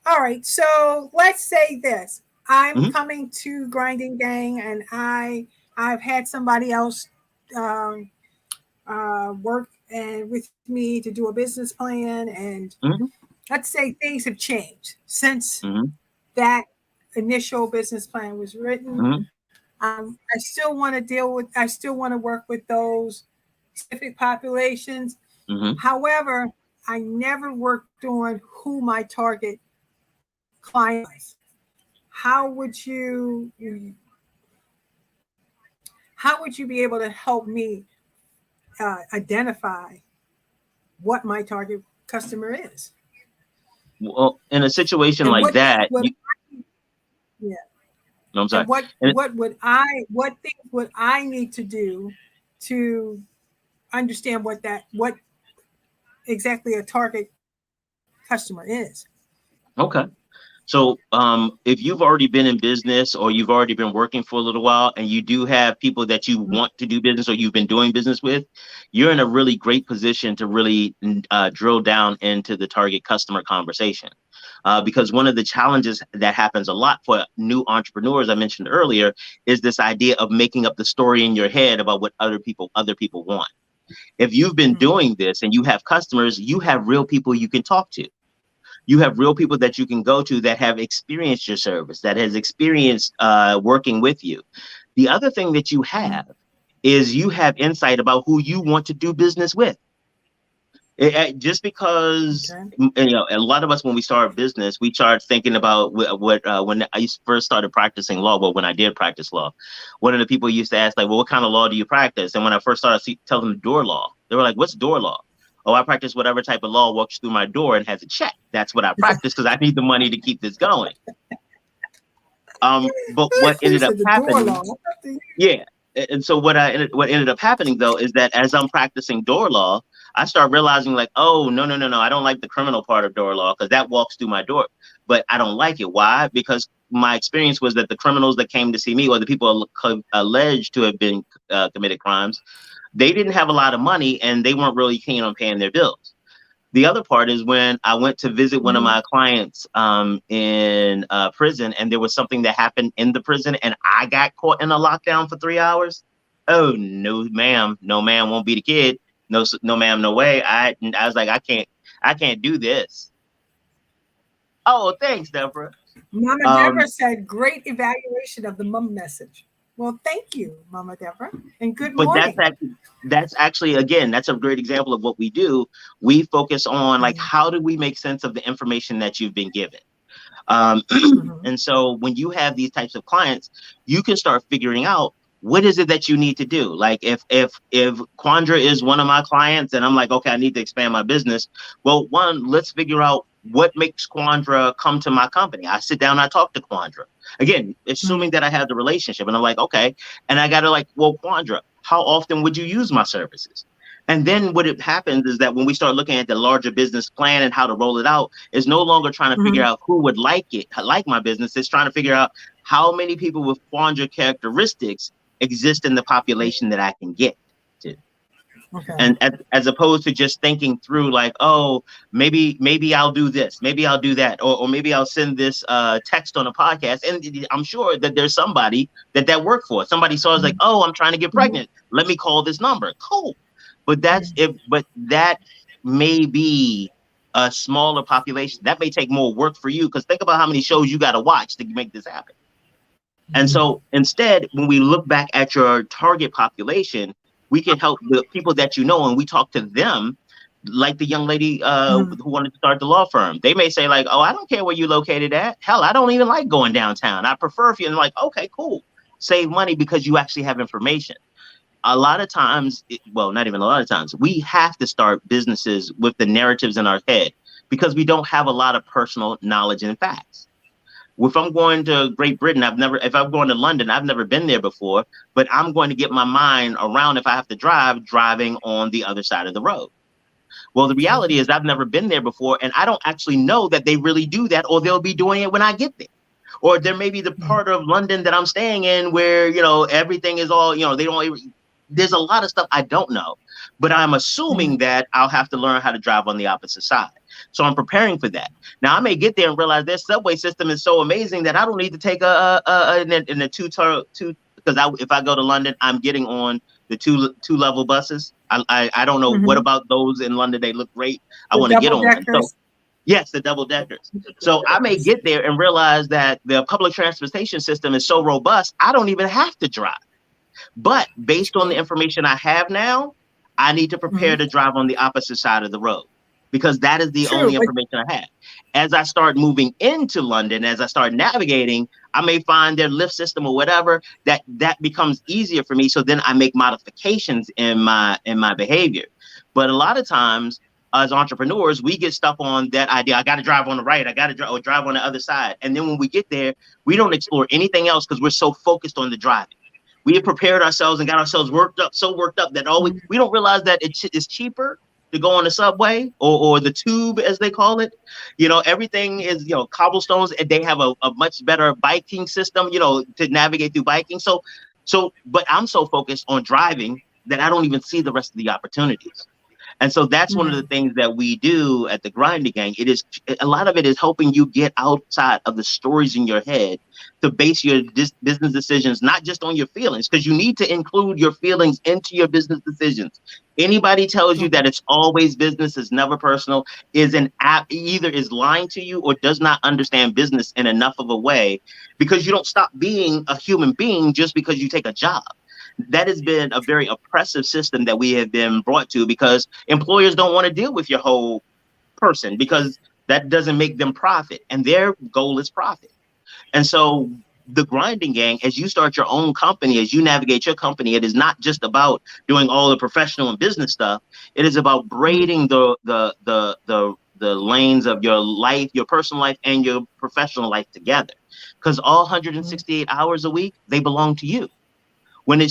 A: all right. So let's say this. I'm coming to Grinding Gang, and I've had somebody else work with me to do a business plan, and let's say things have changed since that initial business plan was written. I still want to work with those specific populations. However, I never worked on who my target client is. How would you be able to help me identify what my target customer is?
B: Well, in a situation like that, I'm sorry.
A: What things would I need to do to understand what exactly a target customer is?
B: Okay. So if you've already been in business or you've already been working for a little while and you do have people that you want to do business or you've been doing business with, you're in a really great position to really drill down into the target customer conversation. Because one of the challenges that happens a lot for new entrepreneurs, I mentioned earlier, is this idea of making up the story in your head about what other people want. If you've been doing this and you have customers, you have real people you can talk to. You have real people that you can go to that have experienced your service, that has experienced working with you. The other thing that you have is you have insight about who you want to do business with. Just because a lot of us, when we start business, we start thinking about what when I first started practicing law. Well, when I did practice law, one of the people used to ask, like, well, what kind of law do you practice? And when I first started telling them door law, they were like, what's door law? Oh, I practice whatever type of law walks through my door and has a check. That's what I practice because I need the money to keep this going. But what ended up happening, yeah. And so what ended up happening though is that as I'm practicing door law, I start realizing like, oh, no, I don't like the criminal part of door law because that walks through my door. But I don't like it. Why? Because my experience was that the criminals that came to see me, or the people alleged to have been committed crimes, they didn't have a lot of money and they weren't really keen on paying their bills. The other part is when I went to visit one of my clients in prison, and there was something that happened in the prison and I got caught in a lockdown for 3 hours. Oh, no, ma'am. No, ma'am, won't be the kid. No, ma'am, no way. I was like, I can't do this. Oh, thanks, Deborah.
A: Mama Deborah said, great evaluation of the mom message. Well, thank you, Mama Deborah, and good morning.
B: But that's actually, again, that's a great example of what we do. We focus on like, how do we make sense of the information that you've been given? And so when you have these types of clients, you can start figuring out what is it that you need to do. Like if Quandra is one of my clients and I'm like, okay, I need to expand my business. Well, one, let's figure out what makes Quandra come to my company. I sit down, I talk to Quandra. Again, assuming that I have the relationship, and I'm like, okay. And I got to like, well, Quandra, how often would you use my services? And then what happens is that when we start looking at the larger business plan and how to roll it out, is no longer trying to figure out who would like my business. It's trying to figure out how many people with Quandra characteristics exist in the population that I can get to. Okay. And as opposed to just thinking through like, oh, maybe I'll do this, maybe I'll do that, or maybe I'll send this text on a podcast. And I'm sure that there's somebody that worked for. Somebody saw us like, oh, I'm trying to get pregnant. Let me call this number. Cool. But but that may be a smaller population. That may take more work for you, because think about how many shows you got to watch to make this happen. And so instead, when we look back at your target population, we can help the people that you know, and we talk to them, like the young lady who wanted to start the law firm. They may say like, oh, I don't care where you're located at. Hell, I don't even like going downtown. I prefer if you're like, okay, cool. Save money because you actually have information. A lot of times, well, not even a lot of times, we have to start businesses with the narratives in our head because we don't have a lot of personal knowledge and facts. If I'm going to Great Britain, if I'm going to London, I've never been there before, but I'm going to get my mind around, if I have to driving on the other side of the road. Well, the reality is I've never been there before, and I don't actually know that they really do that, or they'll be doing it when I get there. Or there may be the part of London that I'm staying in where, everything is all, there's a lot of stuff I don't know, but I'm assuming that I'll have to learn how to drive on the opposite side. So I'm preparing for that. Now I may get there and realize their subway system is so amazing that I don't need to take a two, because if I go to London, I'm getting on the two level buses. I don't know what about those in London. They look great. I want to get on them. So, yes, the double deckers. So I may get there and realize that the public transportation system is so robust, I don't even have to drive. But based on the information I have now, I need to prepare to drive on the opposite side of the road, because that is the only information I have. As I start moving into London, as I start navigating, I may find their lift system or whatever that becomes easier for me. So then I make modifications in my behavior. But a lot of times as entrepreneurs, we get stuck on that idea. I got to drive on the right. I got to drive on the other side. And then when we get there, we don't explore anything else because we're so focused on the driving. We have prepared ourselves and got ourselves worked up that we don't realize that it's cheaper to go on the subway or the tube, as they call it. Everything is, cobblestones, and they have a much better biking system, to navigate through biking. So, but I'm so focused on driving that I don't even see the rest of the opportunities. And so that's one of the things that we do at the Grinding Gang. A lot of it is helping you get outside of the stories in your head to base your business decisions, not just on your feelings, because you need to include your feelings into your business decisions. Anybody tells you that it's always business, is never personal, either is lying to you or does not understand business in enough of a way, because you don't stop being a human being just because you take a job. that has been a very oppressive system that we have been brought to, because employers don't want to deal with your whole person, because that doesn't make them profit, and their goal is profit. And so the grinding gang, as you start your own company, as you navigate your company, it is not just about doing all the professional and business stuff. It is about braiding the lanes of your life, your personal life and your professional life together, because all 168 hours a week, they belong to you. When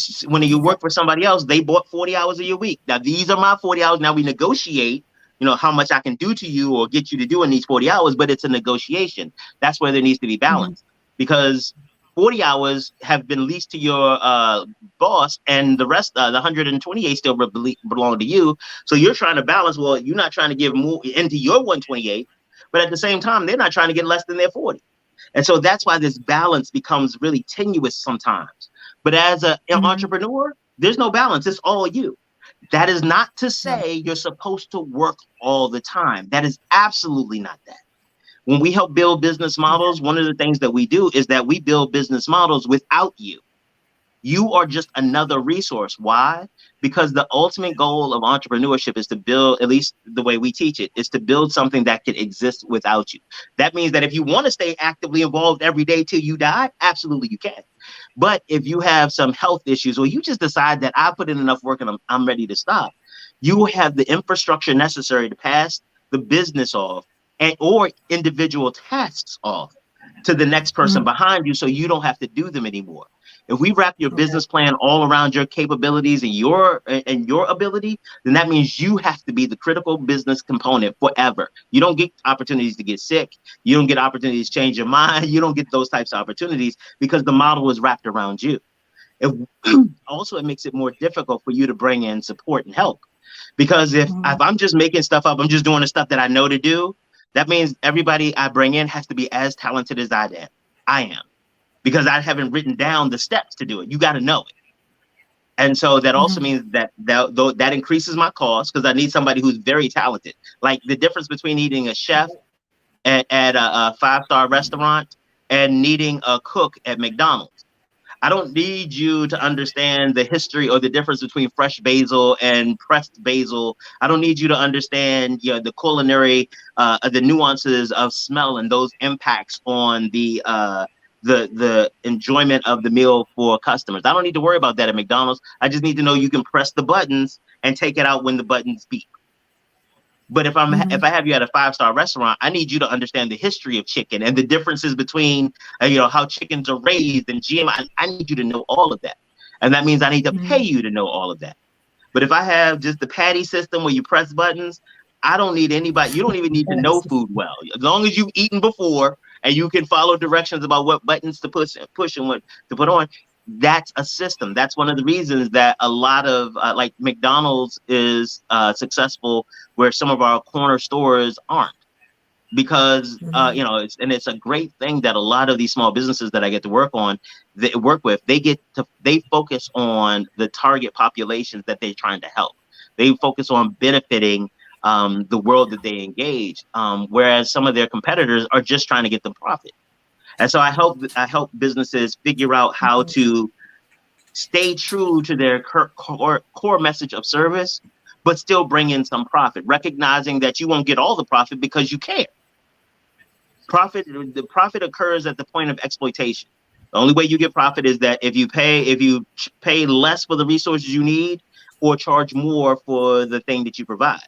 B: you work for somebody else, they bought 40 hours of your week. Now, these are my 40 hours. Now we negotiate, how much I can do to you or get you to do in these 40 hours, but it's a negotiation. That's where there needs to be balance, because 40 hours have been leased to your boss, and the rest, the 128 still belong to you. So you're trying to balance. Well, you're not trying to give more into your 128, but at the same time, they're not trying to get less than their 40. And so that's why this balance becomes really tenuous sometimes. But as an entrepreneur, there's no balance. It's all you. That is not to say you're supposed to work all the time. That is absolutely not that. When we help build business models, one of the things that we do is that we build business models without you. You are just another resource. Why? Because the ultimate goal of entrepreneurship is to build, at least the way we teach it, is to build something that can exist without you. That means that if you want to stay actively involved every day till you die, absolutely you can. But if you have some health issues, or you just decide that I put in enough work and I'm ready to stop, you have the infrastructure necessary to pass the business off or individual tasks off to the next person behind you, so you don't have to do them anymore. If we wrap your business plan all around your capabilities and your ability, then that means you have to be the critical business component forever. You don't get opportunities to get sick. You don't get opportunities to change your mind. You don't get those types of opportunities, because the model is wrapped around you. Also, it makes it more difficult for you to bring in support and help, because if I'm just making stuff up, I'm just doing the stuff that I know to do, that means everybody I bring in has to be as talented as I am. Because I haven't written down the steps to do it. You got to know it. And so that also means that increases my cost, because I need somebody who's very talented. Like the difference between needing a chef at a 5-star restaurant and needing a cook at McDonald's. I don't need you to understand the history or the difference between fresh basil and pressed basil. I don't need you to understand the culinary, the nuances of smell and those impacts on the enjoyment of the meal for customers. I don't need to worry about that at McDonald's. I just need to know you can press the buttons and take it out when the buttons beep. But if I have you at a 5-star restaurant, I need you to understand the history of chicken and the differences between how chickens are raised and GM. I need you to know all of that, and that means I need to pay you to know all of that. But if I have just the patty system where you press buttons, I don't need anybody. You don't even need to know food well, as long as you've eaten before and you can follow directions about what buttons to push and what to put on. That's a system. That's one of the reasons that a lot of like McDonald's is successful where some of our corner stores aren't, because it's a great thing that a lot of these small businesses that I get to work with, they focus on the target populations that they're trying to help. They focus on benefiting the world that they engage, whereas some of their competitors are just trying to get the profit. And so I help businesses figure out how to stay true to their core message of service, but still bring in some profit, recognizing that you won't get all the profit because you care. The profit occurs at the point of exploitation. The only way you get profit is that if you pay less for the resources you need or charge more for the thing that you provide.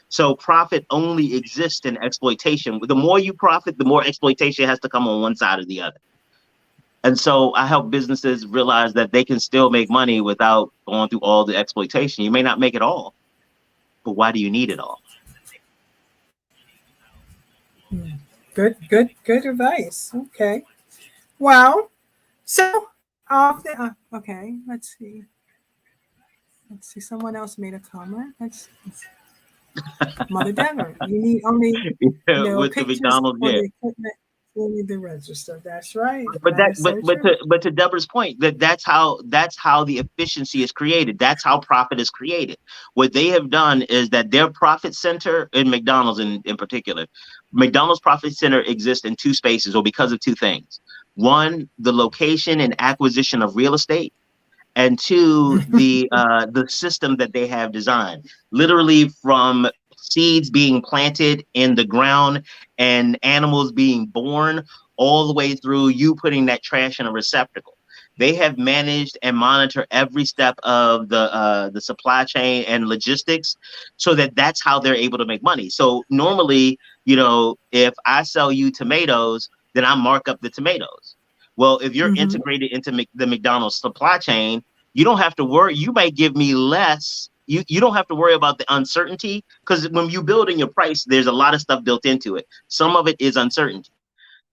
B: So profit only exists in exploitation. The more you profit, the more exploitation has to come on one side or the other. And so I help businesses realize that they can still make money without going through all the exploitation. You may not make it all, but why do you need it all?
A: Good advice. Okay. Well, so okay, let's see. Someone else made a comment. Mother Denver, you need only
B: with the McDonald's,
A: the register. That's right.
B: But to Deborah's point, that's how the efficiency is created. That's how profit is created. What they have done is that their profit center in McDonald's in particular, McDonald's profit center exists in two spaces, or because of two things. One, the location and acquisition of real estate, and two, the system that they have designed, literally from seeds being planted in the ground and animals being born, all the way through you putting that trash in a receptacle. They have managed and monitor every step of the supply chain and logistics, so that that's how they're able to make money. So normally, if I sell you tomatoes, then I mark up the tomatoes. Well, if you're integrated into the McDonald's supply chain, you don't have to worry. You might give me less. You don't have to worry about the uncertainty, because when you build in your price, there's a lot of stuff built into it. Some of it is uncertainty.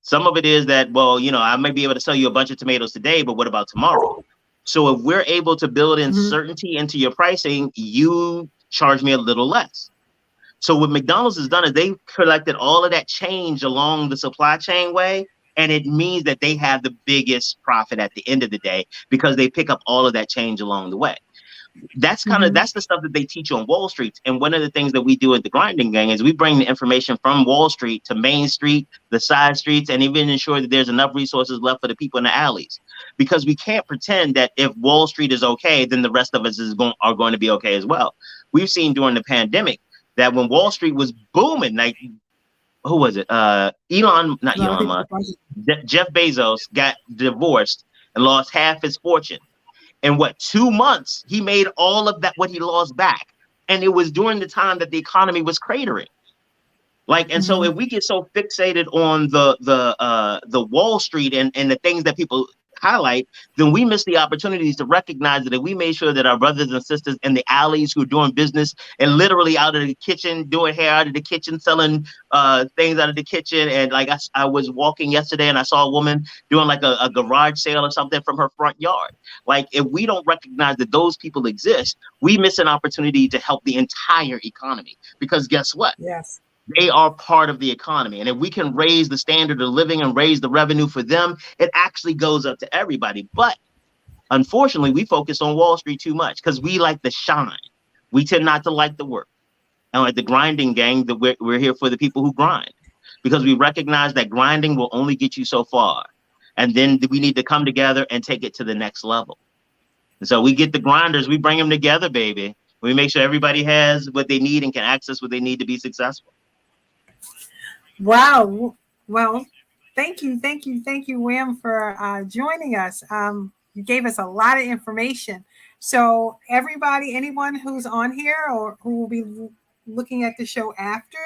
B: Some of it is that, well, I may be able to sell you a bunch of tomatoes today, but what about tomorrow? So if we're able to build in certainty into your pricing, you charge me a little less. So what McDonald's has done is they've collected all of that change along the supply chain way, and it means that they have the biggest profit at the end of the day, because they pick up all of that change along the way. That's that's the stuff that they teach you on Wall Street. And one of the things that we do at the Grinding Gang is we bring the information from Wall Street to Main Street, the side streets, and even ensure that there's enough resources left for the people in the alleys. Because we can't pretend that if Wall Street is okay, then the rest of us are going to be okay as well. We've seen during the pandemic that when Wall Street was booming, like, who was it? Jeff Bezos got divorced and lost half his fortune. In 2 months, he made all of that, what he lost, back. And it was during the time that the economy was cratering. So if we get so fixated on the Wall Street and the things that people highlight, then we miss the opportunities to recognize that if we made sure that our brothers and sisters in the alleys who are doing business and literally out of the kitchen, doing hair out of the kitchen, selling things out of the kitchen. And I was walking yesterday and I saw a woman doing a garage sale or something from her front yard. If we don't recognize that those people exist, we miss an opportunity to help the entire economy, because guess what?
A: Yes.
B: They are part of the economy. And if we can raise the standard of living and raise the revenue for them, it actually goes up to everybody. But unfortunately, we focus on Wall Street too much because we like the shine. We tend not to like the work. And like the Grinding Gang, that we're here for the people who grind, because we recognize that grinding will only get you so far. And then we need to come together and take it to the next level. And so we get the grinders, we bring them together, baby. We make sure everybody has what they need and can access what they need to be successful.
A: Wow. Well, thank you, Wim, for joining us. You gave us a lot of information. So everybody, anyone who's on here or who will be looking at the show after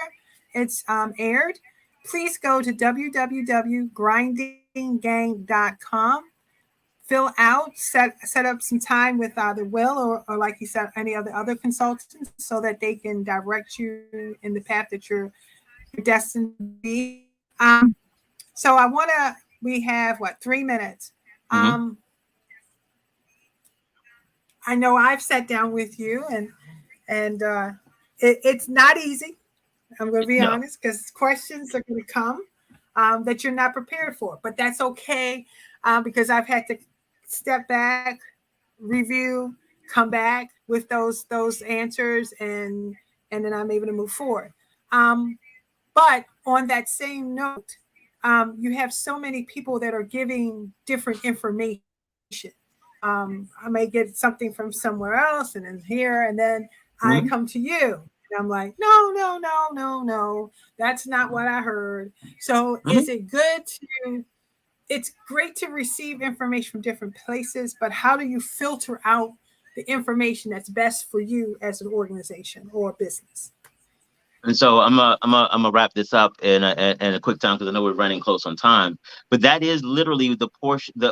A: it's aired, please go to www.grindinggang.com. Fill out, set up some time with either Will or like you said, any other consultants, so that they can direct you in the path that you're destined to be. So we have 3 minutes. I know I've sat down with you and it's not easy. I'm going to be honest, because questions are going to come that you're not prepared for, but that's okay, because I've had to step back, review, come back with those answers, and then I'm able to move forward. But on that same note, you have so many people that are giving different information. I may get something from somewhere else and then here, and then I come to you. And I'm like, no, that's not what I heard. So is it good it's great to receive information from different places, but how do you filter out the information that's best for you as an organization or business?
B: And so I'm gonna wrap this up in a quick time, because I know we're running close on time. But that is literally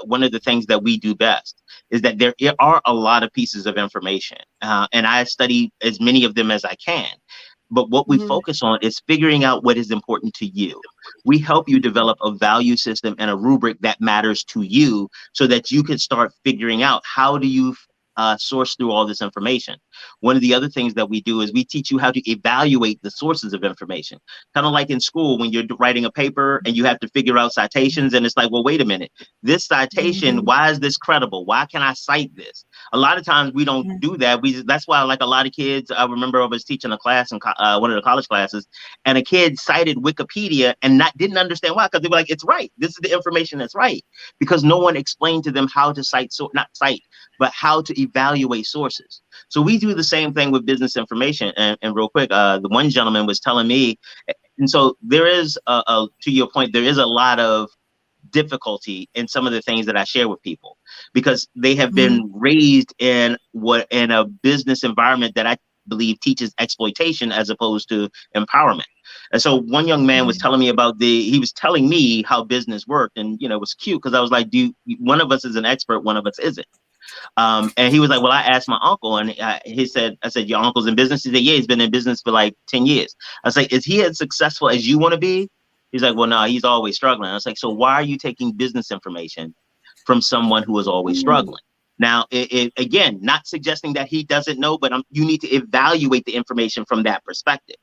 B: one of the things that we do best, is that there are a lot of pieces of information, and I study as many of them as I can. But what we focus on is figuring out what is important to you. We help you develop a value system and a rubric that matters to you, so that you can start figuring out how do you source through all this information. One of the other things that we do is we teach you how to evaluate the sources of information. Kind of like in school when you're writing a paper and you have to figure out citations, and it's like, well, wait a minute, this citation, why is this credible? Why can I cite this? A lot of times we don't do that. That's why, like, a lot of kids, I remember I was teaching a class in one of the college classes, and a kid cited Wikipedia and didn't understand why, because they were like, it's right. This is the information that's right, because no one explained to them how to but how to evaluate sources. So we do the same thing with business information. And real quick, the one gentleman was telling me, and so there is to your point, there is a lot of difficulty in some of the things that I share with people because they have been raised in a business environment that I believe teaches exploitation as opposed to empowerment. And so one young man was telling me he was telling me how business worked, and it was cute because I was like, one of us is an expert, one of us isn't. And he was like, well, I asked my uncle, and I said, your uncle's in business? He said, yeah, he's been in business for like 10 years. I was like, is he as successful as you want to be? He's like, well, no, he's always struggling. I was like, so why are you taking business information from someone who is always struggling? Now, again, not suggesting that he doesn't know, but you need to evaluate the information from that perspective.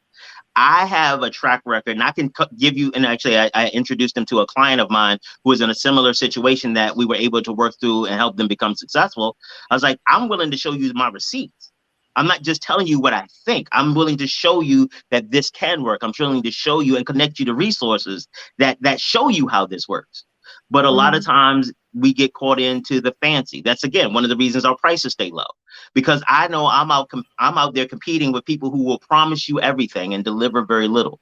B: I have a track record, and I can give you, and actually I introduced him to a client of mine who was in a similar situation that we were able to work through and help them become successful. I was like, I'm willing to show you my receipts. I'm not just telling you what I think. I'm willing to show you that this can work. I'm willing to show you and connect you to resources that show you how this works. But a lot of times we get caught into the fancy. That's, again, one of the reasons our prices stay low, because I know I'm out there competing with people who will promise you everything and deliver very little.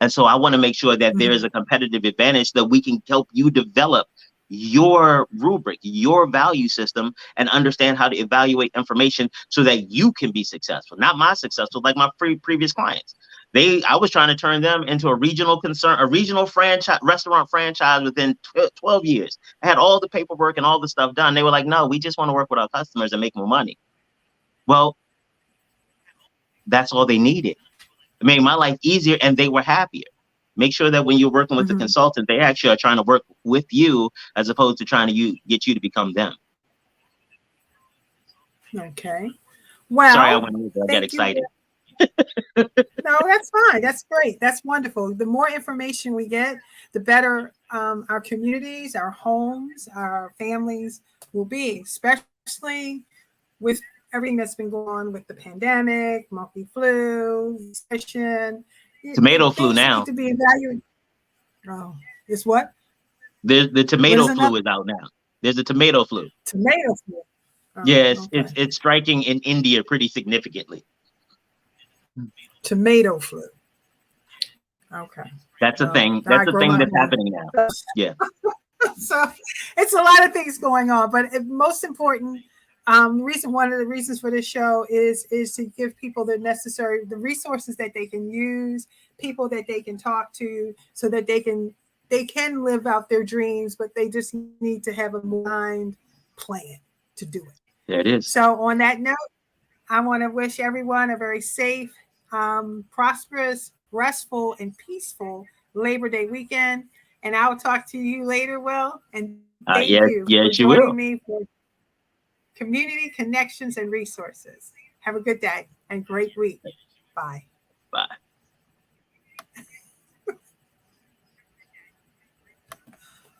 B: And so I want to make sure that there is a competitive advantage that we can help you develop your rubric, your value system, and understand how to evaluate information so that you can be successful. Not my successful, like my previous clients. I was trying to turn them into a regional franchise, restaurant franchise within 12 years. I had all the paperwork and all the stuff done. They were like, no, we just want to work with our customers and make more money. Well, that's all they needed. It made my life easier and they were happier. Make sure that when you're working with the consultant, they actually are trying to work with you as opposed to trying to get you to become them.
A: Okay. Well,
B: sorry, I got excited.
A: No, that's fine. That's great. That's wonderful. The more information we get, the better our communities, our homes, our families will be, especially with everything that's been going on with the pandemic, monkey flu, recession.
B: Tomato flu now.
A: Need to be evaluated. Oh, it's what?
B: The tomato flu is out now. There's a tomato flu.
A: Tomato flu. Oh,
B: yes,
A: okay.
B: It's striking in India pretty significantly.
A: Tomato flu. Okay.
B: That's a thing. That's a thing that's happening now. Yeah.
A: So it's a lot of things going on, but most important, one of the reasons for this show is to give people the resources that they can use, people that they can talk to, so that they can live out their dreams, but they just need to have a mind plan to do it.
B: There it is.
A: So on that note, I want to wish everyone a very safe, prosperous, restful, and peaceful Labor Day weekend. And I will talk to you later, Will. And thank you for joining me for Community Connections and Resources. Have a good day and great week. Bye.
B: Bye.